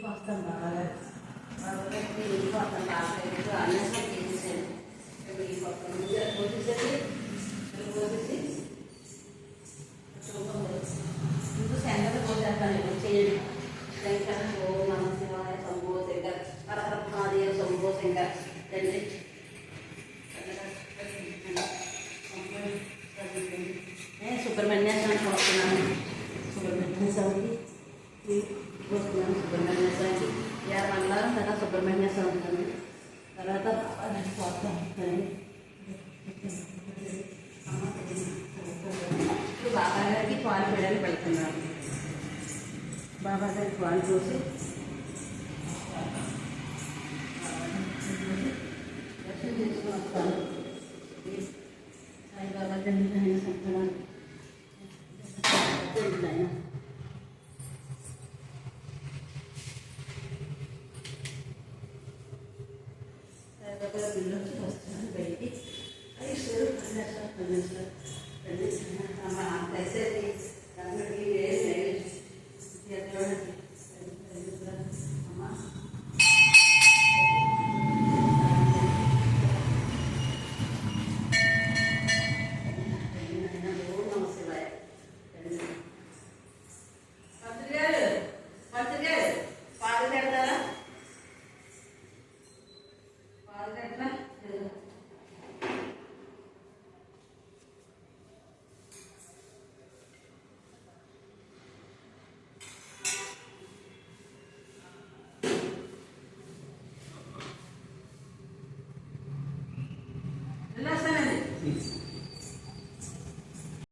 వస్తాం బాగా వెళ్ళిపోతాం బాగా అన్నం చేసేసాను వెళ్ళిపోతాం పోసేసి ముందు సెంటర్ పోసేస్తాను చేయండి శంకర ఓం నమ శివాయ శంభో శంకర్ హర మహాదేవ శంభో శంకర్ తండ్రి నేను సుబ్రహ్మణ్య స్వామికి వస్తున్నాను సుబ్రహ్మణ్య స్వామికి వస్తున్నాను సుబ్రహ్మణ్య స్వామికి మంగళవారం తర్వాత సుబ్రహ్మణ్య స్వామి తర్వాత పోతాం ఇప్పుడు బాబా గారికి పాలు వేయడానికి వెళ్తున్నాను బాబా గారికి పాలు పోసి దర్శనం చేసుకుని వస్తాను సాయిబాబా తండ్రి ఆయన సంతానాన్ని ఆయన సాయిబాబా బిల్లు వచ్చి వస్తున్నాను బయటికి 5 సార్ 10 సార్